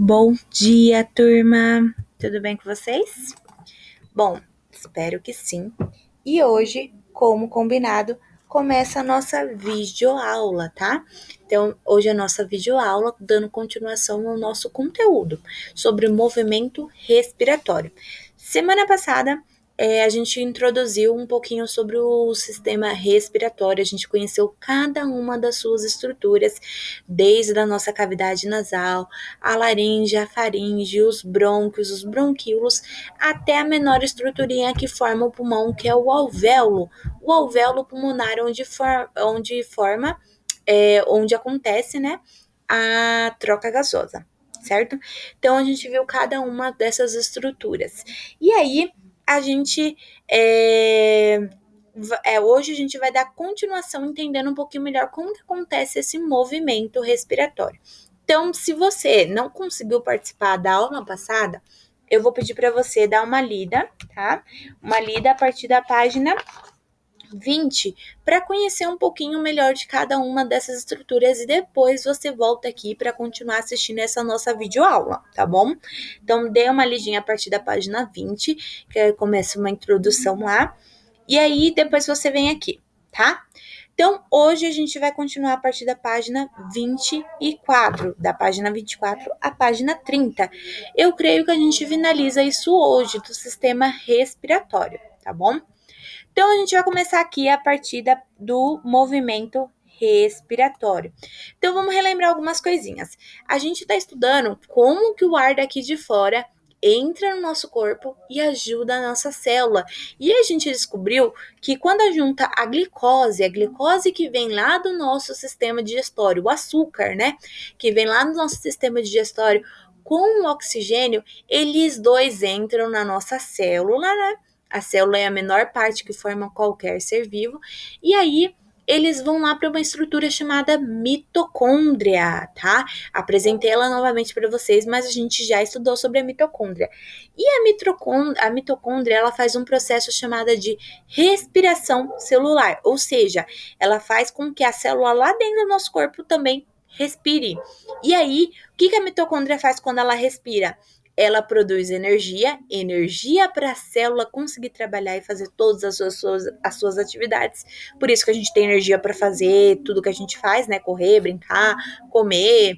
Bom dia, turma! Tudo bem com vocês? Bom, espero que sim. E hoje, como combinado, começa a nossa videoaula, tá? Então, hoje é a nossa videoaula dando continuação ao nosso conteúdo sobre movimento respiratório. Semana passada, a gente introduziu um pouquinho sobre o sistema respiratório, a gente conheceu cada uma das suas estruturas, desde a nossa cavidade nasal, a laringe, a faringe, os brônquios, os bronquíolos, até a menor estruturinha que forma o pulmão, que é o alvéolo pulmonar, onde acontece, né, a troca gasosa, certo? Então, a gente viu cada uma dessas estruturas. E aí, a gente, hoje a gente vai dar continuação, entendendo um pouquinho melhor como que acontece esse movimento respiratório. Então, se você não conseguiu participar da aula passada, eu vou pedir para você dar uma lida, tá? Uma lida a partir da página 20, para conhecer um pouquinho melhor de cada uma dessas estruturas e depois você volta aqui para continuar assistindo essa nossa videoaula, tá bom? Então, dê uma lidinha a partir da página 20, que começa uma introdução lá, e aí depois você vem aqui, tá? Então, hoje a gente vai continuar a partir da página 24, da página 24 à página 30. Eu creio que a gente finaliza isso hoje do sistema respiratório, tá bom? Então, a gente vai começar aqui a partir do movimento respiratório. Então, vamos relembrar algumas coisinhas. A gente está estudando como que o ar daqui de fora entra no nosso corpo e ajuda a nossa célula. E a gente descobriu que quando junta a glicose que vem lá do nosso sistema digestório, o açúcar, né, que vem lá do nosso sistema digestório, com o oxigênio, eles dois entram na nossa célula, né? A célula é a menor parte que forma qualquer ser vivo, e aí eles vão lá para uma estrutura chamada mitocôndria, tá? Apresentei ela novamente para vocês, mas a gente já estudou sobre a mitocôndria. E a mitocôndria, ela faz um processo chamado de respiração celular, ou seja, ela faz com que a célula lá dentro do nosso corpo também respire. E aí, o que a mitocôndria faz quando ela respira? Ela produz energia para a célula conseguir trabalhar e fazer todas as suas atividades. Por isso que a gente tem energia para fazer tudo que a gente faz, né? Correr, brincar, comer,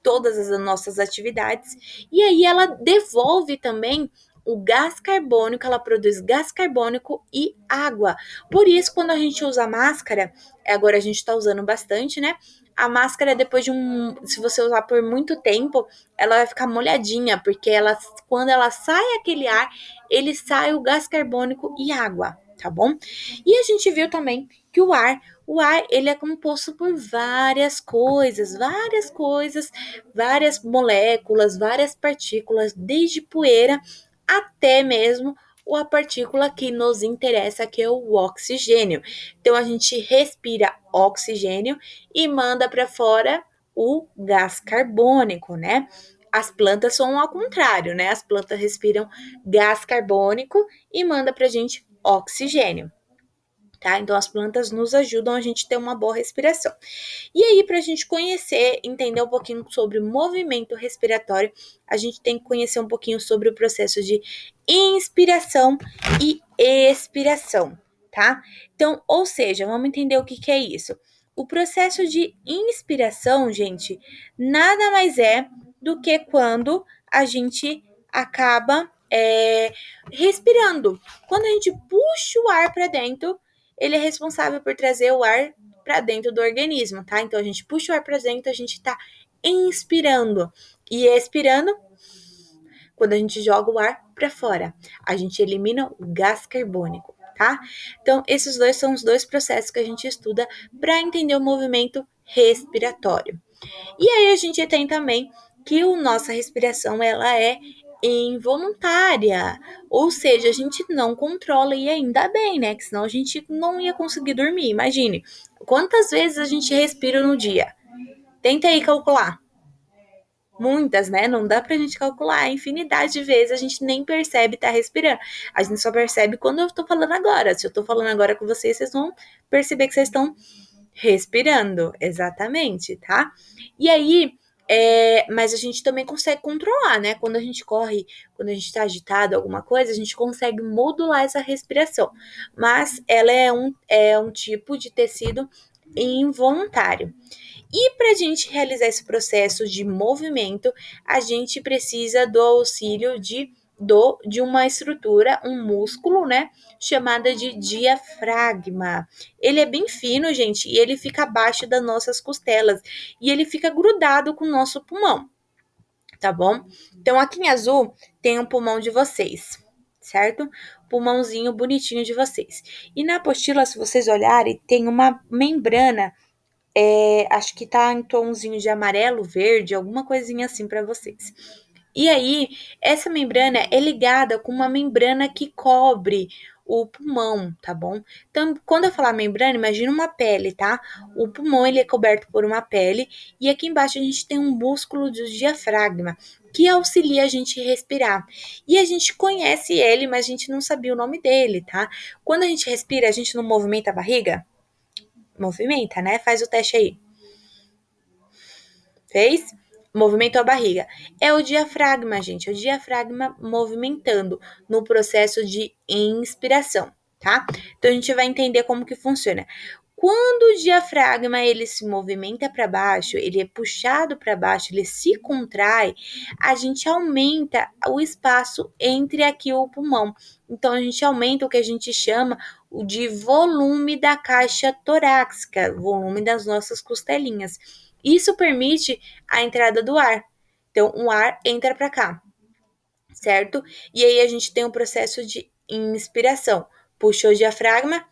todas as nossas atividades. E aí ela devolve também o gás carbônico, ela produz gás carbônico e água. Por isso, quando a gente usa máscara, agora a gente está usando bastante, né? A máscara, depois se você usar por muito tempo, ela vai ficar molhadinha, porque quando ela sai aquele ar, ele sai o gás carbônico e água, tá bom? E a gente viu também que o ar, ele é composto por várias coisas, várias moléculas, várias partículas, desde poeira até mesmo a partícula que nos interessa, que é o oxigênio. Então, a gente respira oxigênio e manda para fora o gás carbônico, né? As plantas são ao contrário, né? As plantas respiram gás carbônico e manda para a gente oxigênio. Tá? Então, as plantas nos ajudam a gente ter uma boa respiração. E aí, para a gente conhecer, entender um pouquinho sobre o movimento respiratório, a gente tem que conhecer um pouquinho sobre o processo de inspiração e expiração, tá? Então, ou seja, vamos entender o que é isso. O processo de inspiração, gente, nada mais é do que quando a gente acaba respirando. Quando a gente puxa o ar para dentro, ele é responsável por trazer o ar para dentro do organismo, tá? Então a gente puxa o ar para dentro, a gente tá inspirando e expirando. Quando a gente joga o ar para fora, a gente elimina o gás carbônico, tá? Então esses dois são os dois processos que a gente estuda para entender o movimento respiratório. E aí a gente tem também que a nossa respiração ela é involuntária, ou seja, a gente não controla e ainda bem, né? Que senão a gente não ia conseguir dormir. Imagine quantas vezes a gente respira no dia. Tenta aí calcular. Muitas, né? Não dá pra gente calcular a infinidade de vezes, a gente nem percebe estar respirando. A gente só percebe quando eu tô falando agora. Se eu tô falando agora com vocês, vocês vão perceber que vocês estão respirando, exatamente, tá? E aí, Mas a gente também consegue controlar, né? Quando a gente corre, quando a gente está agitado, alguma coisa, a gente consegue modular essa respiração. Mas ela é um tipo de tecido involuntário. E para a gente realizar esse processo de movimento, a gente precisa do auxílio de uma estrutura, um músculo, né? Chamada de diafragma. Ele é bem fino, gente, e ele fica abaixo das nossas costelas. E ele fica grudado com o nosso pulmão, tá bom? Então, aqui em azul tem um pulmão de vocês, certo? Pulmãozinho bonitinho de vocês. E na apostila, se vocês olharem, tem uma membrana, acho que tá em tomzinho de amarelo, verde, alguma coisinha assim para vocês. E aí, essa membrana é ligada com uma membrana que cobre o pulmão, tá bom? Então, quando eu falar membrana, imagina uma pele, tá? O pulmão, ele é coberto por uma pele e aqui embaixo a gente tem um músculo do diafragma que auxilia a gente a respirar. E a gente conhece ele, mas a gente não sabia o nome dele, tá? Quando a gente respira, a gente não movimenta a barriga? Movimenta, né? Faz o teste aí. Fez? Movimentou a barriga. É o diafragma, gente. É o diafragma movimentando no processo de inspiração, tá? Então a gente vai entender como que funciona. Quando o diafragma ele se movimenta para baixo, ele é puxado para baixo, ele se contrai, a gente aumenta o espaço entre aqui o pulmão. Então a gente aumenta o que a gente chama de volume da caixa torácica, volume das nossas costelinhas. Isso permite a entrada do ar. Então, o ar entra para cá, certo? E aí a gente tem um processo de inspiração. Puxou o diafragma,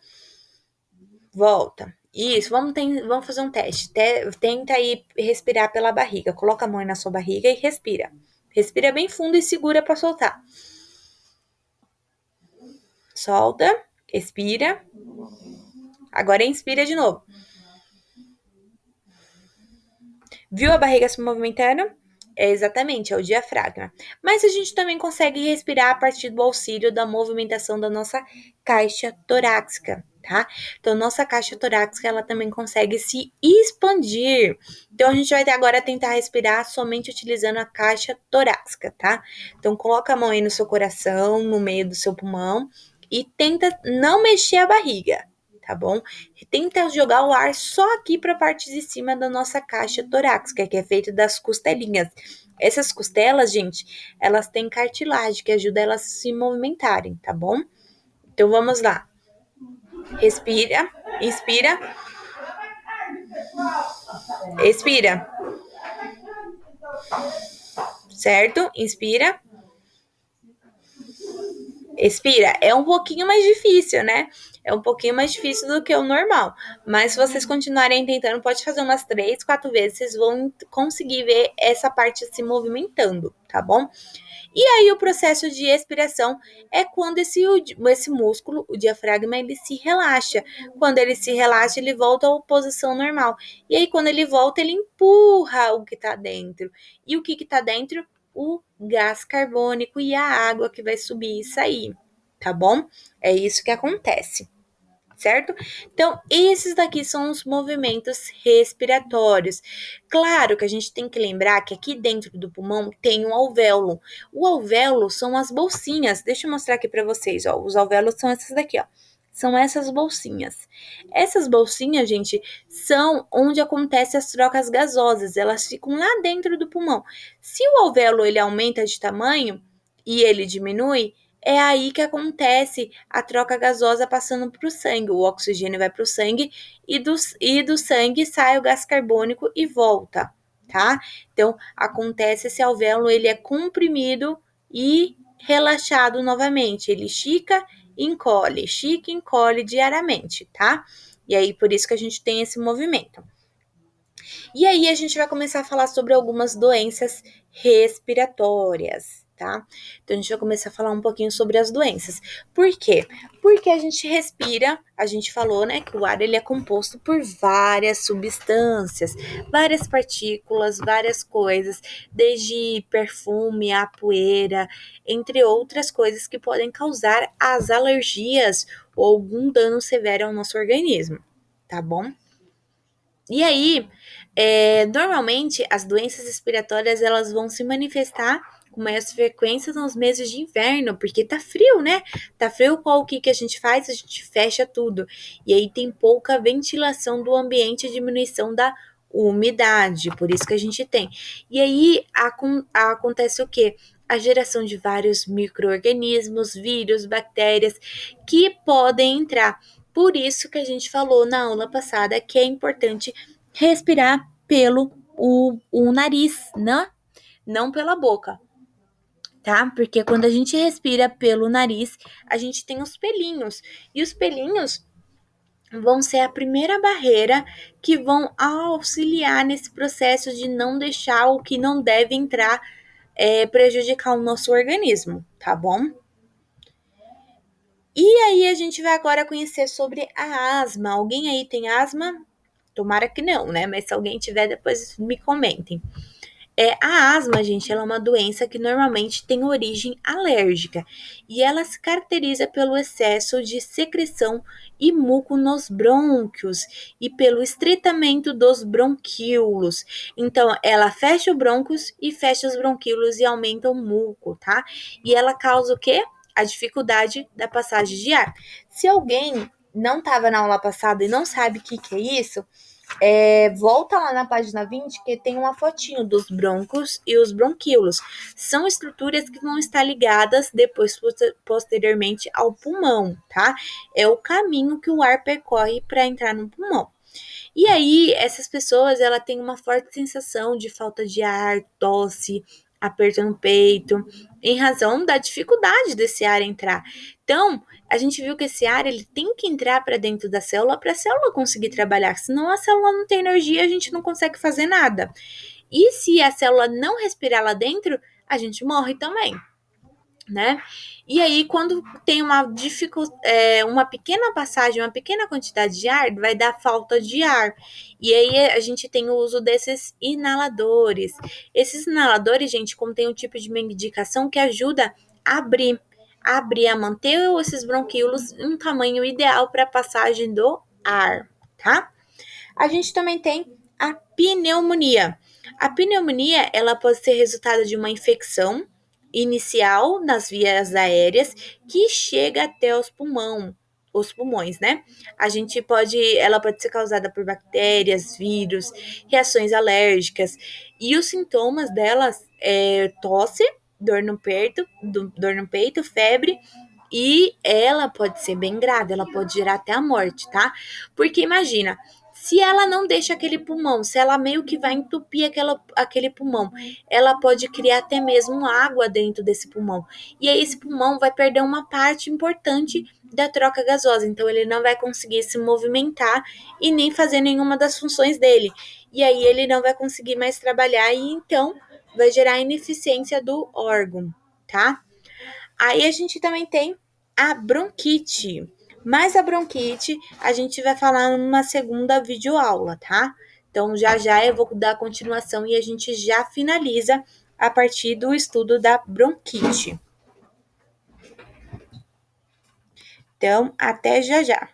volta. Isso, vamos fazer um teste. Tenta aí respirar pela barriga. Coloca a mão na sua barriga e respira. Respira bem fundo e segura para soltar. Solta, expira. Agora inspira de novo. Viu a barriga se movimentando? Exatamente, é o diafragma. Mas a gente também consegue respirar a partir do auxílio da movimentação da nossa caixa torácica, tá? Então, nossa caixa torácica, ela também consegue se expandir. Então, a gente vai agora tentar respirar somente utilizando a caixa torácica, tá? Então, coloca a mão aí no seu coração, no meio do seu pulmão e tenta não mexer a barriga, tá bom? Tenta jogar o ar só aqui para a parte de cima da nossa caixa torácica, que é feita das costelinhas. Essas costelas, gente, elas têm cartilagem que ajuda elas a se movimentarem, tá bom? Então vamos lá. Respira, inspira, expira. Certo? Inspira, expira. É um pouquinho mais difícil, né? É um pouquinho mais difícil do que o normal. Mas se vocês continuarem tentando, pode fazer umas 3, 4 vezes, vocês vão conseguir ver essa parte se movimentando, tá bom? E aí o processo de expiração é quando esse músculo, o diafragma, ele se relaxa. Quando ele se relaxa, ele volta à posição normal. E aí quando ele volta, ele empurra o que está dentro. E o que está dentro? O gás carbônico e a água que vai subir e sair, tá bom? É isso que acontece, certo? Então, esses daqui são os movimentos respiratórios. Claro que a gente tem que lembrar que aqui dentro do pulmão tem um alvéolo. O alvéolo são as bolsinhas. Deixa eu mostrar aqui para vocês, ó. Os alvéolos são essas daqui, ó. São essas bolsinhas. Essas bolsinhas, gente, são onde acontecem as trocas gasosas. Elas ficam lá dentro do pulmão. Se o alvéolo ele aumenta de tamanho e ele diminui, é aí que acontece a troca gasosa passando para o sangue. O oxigênio vai para o sangue e do sangue sai o gás carbônico e volta, tá? Então, acontece esse alvéolo, ele é comprimido e relaxado novamente. Ele estica e encolhe diariamente, tá? E aí, por isso que a gente tem esse movimento. E aí, a gente vai começar a falar sobre algumas doenças respiratórias, tá? Então, a gente vai começar a falar um pouquinho sobre as doenças. Por quê? Porque a gente respira, a gente falou, né, que o ar ele é composto por várias substâncias, várias partículas, várias coisas, desde perfume a poeira, entre outras coisas que podem causar as alergias ou algum dano severo ao nosso organismo, tá bom? E aí, Normalmente, as doenças respiratórias elas vão se manifestar com mais frequência nos meses de inverno, porque tá frio, né? Tá frio, qual o que a gente faz? A gente fecha tudo. E aí tem pouca ventilação do ambiente, diminuição da umidade, por isso que a gente tem. E aí acontece o quê? A geração de vários micro-organismos, vírus, bactérias que podem entrar. Por isso que a gente falou na aula passada que é importante respirar pelo o nariz, né? Não pela boca, tá? Porque quando a gente respira pelo nariz, a gente tem os pelinhos. E os pelinhos vão ser a primeira barreira que vão auxiliar nesse processo de não deixar o que não deve entrar prejudicar o nosso organismo, tá bom? E aí a gente vai agora conhecer sobre a asma. Alguém aí tem asma? Tomara que não, né? Mas se alguém tiver, depois me comentem. A asma, gente, ela é uma doença que normalmente tem origem alérgica e ela se caracteriza pelo excesso de secreção e muco nos brônquios e pelo estreitamento dos bronquíolos. Então, ela fecha os brônquios e fecha os bronquíolos e aumenta o muco, tá? E ela causa o quê? A dificuldade da passagem de ar. Se alguém não estava na aula passada e não sabe o que é isso, volta lá na página 20 que tem uma fotinho dos broncos e os bronquíolos. São estruturas que vão estar ligadas depois, posteriormente, ao pulmão, tá? É o caminho que o ar percorre para entrar no pulmão. E aí, essas pessoas, ela tem uma forte sensação de falta de ar, tosse, aperto no peito, em razão da dificuldade desse ar entrar. Então, a gente viu que esse ar ele tem que entrar para dentro da célula para a célula conseguir trabalhar, senão a célula não tem energia, a gente não consegue fazer nada. E se a célula não respirar lá dentro, a gente morre também, né? E aí, quando tem uma pequena passagem, uma pequena quantidade de ar, vai dar falta de ar. E aí a gente tem o uso desses inaladores. Esses inaladores, gente, contém um tipo de medicação que ajuda a a manter esses bronquíolos em um tamanho ideal para a passagem do ar, tá? A gente também tem a pneumonia. A pneumonia, ela pode ser resultado de uma infecção inicial nas vias aéreas que chega até os pulmões, né? Ela pode ser causada por bactérias, vírus, reações alérgicas e os sintomas delas tosse, dor no peito, febre e ela pode ser bem grave, ela pode gerar até a morte, tá? Porque imagina, se ela não deixa aquele pulmão, se ela meio que vai entupir aquele pulmão, ela pode criar até mesmo água dentro desse pulmão. E aí esse pulmão vai perder uma parte importante da troca gasosa, então ele não vai conseguir se movimentar e nem fazer nenhuma das funções dele. E aí ele não vai conseguir mais trabalhar e então vai gerar ineficiência do órgão, tá? Aí a gente também tem a bronquite. Mas a bronquite a gente vai falar numa segunda videoaula, tá? Então já já eu vou dar continuação e a gente já finaliza a partir do estudo da bronquite. Então, até já já.